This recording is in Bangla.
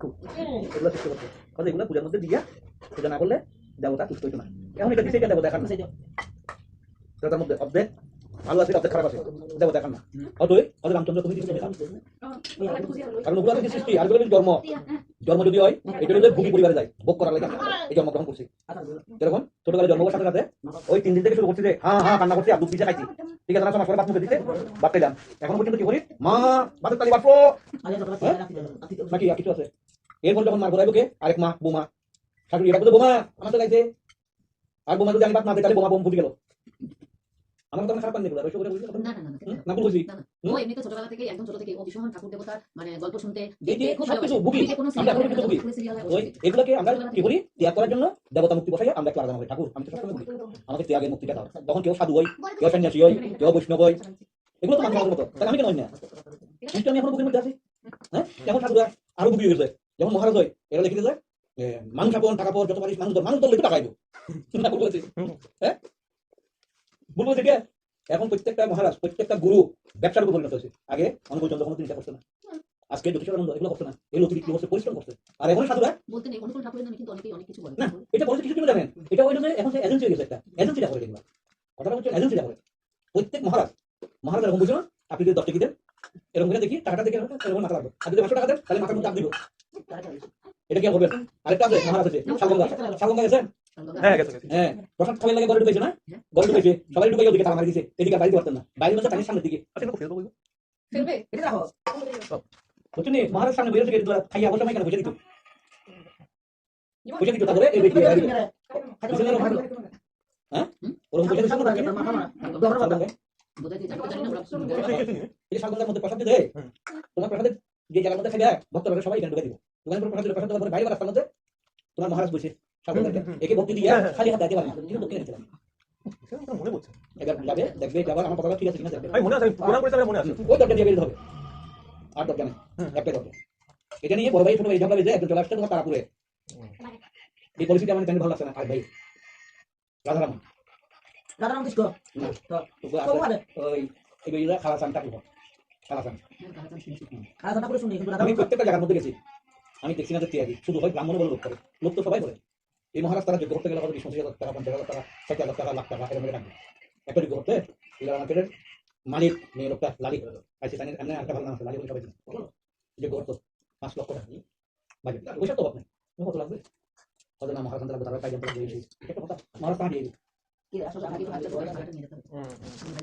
খুব এগুলো চেষ্টা করতে কারণ এগুলো পূজার মধ্যে দিয়া পূজা না করলে দেবতা তুষ্ট হইতো না। এখন এটা দিছে দেবতা দেখান না, তার মধ্যে অর্ধেক ভালো আছে অর্ধেক খারাপ আছে, দেবতা দেখান না। অতএব রামচন্দ্র তুমি দিচ্ছ দেখান, কারণ ওগুলো আছে সৃষ্টি আর ওগুলো জন্ম, জন্ম যদি হয় এটা হলে ভূমি পরিবারে যায় ভোগ করার লাগে এই জন্মগ্রহণ করছি। যেরকম ছোটবেলায় জন্মগ্রহণের সাথে সাথে ওই 3 দিন থেকে শুরু করছি যে হ্যাঁ হ্যাঁ কান্না করছি আর দুধ পিঠা খাইছি, ঠিক আছে না, সময় পরে বাত মুখে দিতে বাদ খাইলাম। এখন পর্যন্ত কি করি মা বাতের তালি বাটবো নাকি আর কিছু আছে। এরপর যখন মার ঘোরাইবো কে আরেক মা বোমা শাশুড়ি এবার বোমা আমার তো গাইছে, আর বোমা যদি আমি বাদ না দিই তাহলে বোমা বোম ফুটে গেল। আমার তো খারাপ পানি বলে করে বুঝলি না না না না বুঝলি ও এমনিতে ছোটবেলা থেকে একদম ছোট থেকে ও ভীষণ ঠাকুর দেবতার মানে গল্প শুনতে এই যে খুব সবকিছু ভালোবাসে। বুকি টিভিতে কোনো আমরা এখন কিন্তু বুকি সিরিয়াল ওই এগুলোকে আমরা কি করি ত্যাগ করার জন্য দেবতা মুক্তি বসাই আমরা একটু আলাদা হবে ঠাকুর আমি তো সবসময় বলি আমাকে ত্যাগের মুক্তিটা দাও। তখন কেউ সাধু হয়, কেউ সন্ন্যাসী হয়, কেউ বৈষ্ণব হয়, এগুলো তো মানুষের মতো, তাহলে আমি কেন হই না? কিন্তু আমি এখন বুকের মধ্যে আছি। হ্যাঁ এখন সাধুরা আরো বুকি হয়ে গেছে, যেমন মহারাজ হয় এরা লিখে দিয়েছে মানুষ আপন টাকা পর যত পারিস মানুষ মানুষ দল টাকা আইব না বলছি। হ্যাঁ বলবো যে এখন প্রত্যেকটা মহারাজ প্রত্যেকটা গুরু ব্যবসার উপর পরিণত হয়েছে। আগে অনুকূল চন্দ্র কোনো চিন্তা করছে না, আজকে জ্যোতিষানন্দ এগুলো করছে না, এগুলো অতিরিক্ত করছে পরিশ্রম করছে। আর এখন সাধুরা বলতে নেই অনুকূল ঠাকুরের নামে কিন্তু অনেকেই অনেক কিছু বলে না এটা বলতে কিছু জানেন, এটা হইলো যে এখন এজেন্সি হয়ে গেছে, একটা এজেন্সিটা করে এগুলো কথাটা হচ্ছে এজেন্সিটা করে প্রত্যেক মহারাজ মহারাজ এরকম বুঝলো আপনি যদি 10 টাকা দেন এরকম করে দেখি টাকাটা দেখে এরকম মাথা লাগবে, আর যদি 500 টাকা দেন তাহলে মাথার মধ্যে চাপ দিব, এটা কি করবেন? আরেকটা আছে মহারাজ আছে শালগঙ্গা, শালগঙ্গা গেছেন? হ্যাঁ গেছে হ্যাঁ প্রসাদ খাওয়ার লাগে ঘরে ঢুকেছে না, ঘরে ঢুকেছে সবাই ঢুকে ওদিকে তালা মারি দিছে, এদিকে আর বাড়িতে পারতেন না, বাইরে হচ্ছে তাদের সামনের দিকে ফেলবে এটা দেখো বুঝছেন নি? মহারাজ সামনে বেরোছে গেট দ্বারা খাইয়া বসে মাইখানে বসে দিত বসে দিত তারপরে এই ব্যক্তি হ্যাঁ ওরকম বসে দিত না বোধহয় তুই জানি না এই শালগঙ্গার মধ্যে প্রসাদ দেয়, তোমার প্রসাদের যে জায়গার মধ্যে খাইবে ভক্তরা সবাই এখানে ঢুকে দিব, তোমার প্রসাদের প্রসাদ দেওয়ার পরে বাইরে রাস্তার মধ্যে তোমার মহারাজ বসে শালগঙ্গাতে একে ভক্তি দিয়ে খালি হাতে দিতে পারে না, কিন্তু দক্ষিণে দিতে পারে মনে পড়ছে এবার যাবে দেখবে যাবার আমার কথা ঠিক আছে কিনা দেখবে ভাই মনে আছে প্রণাম করে মনে আছে ওই দরজা দিয়ে বেরোতে হবে আর দরজা নেই একটা দরজা। এটা নিয়ে বড় ভাই ছোট ভাই ঝগড়া বেজে একজন চলে আসছে তোমার তারাপুরে, এই পলিসিটা আমার কেন ভালো লাগছে না আর ভাই রাধারাম রাধারাম কৃষ্ণ ওই এগুলো খালাসান ঠাকুর খালাসান রাধারাম করে শুনি কিন্তু আমি রাধারাম প্রত্যেকটা জায়গার মধ্যে গেছি, আমি দেখছি না যে ত্যাগী শুধু হয় ব্রাহ্মণ বলে লোক করে, লোক তো সবাই করে। এই মহারাজ তারা যোগ্য করতে গেলে কত 20,000 টাকা 50,000 টাকা 60,000 টাকা লাখ টাকা এরকম টাকা একটা যোগ্য করতে আমাদের মালিক মেয়ে লোকটা লালি আইসি জানেন এমনি একটা ভালো নাম আছে লালি বলে সবাই যোগ্য করতো 5 লক্ষ টাকা বাজেট ওইসব তো আপনি কত লাগবে কত না মহারাজ লাগবে তারা পাই জানতে লাগবে এটা কথা মহারাজ দিয়ে কি আসলে আগে তো হাতে ধরে নিয়ে যেতে হবে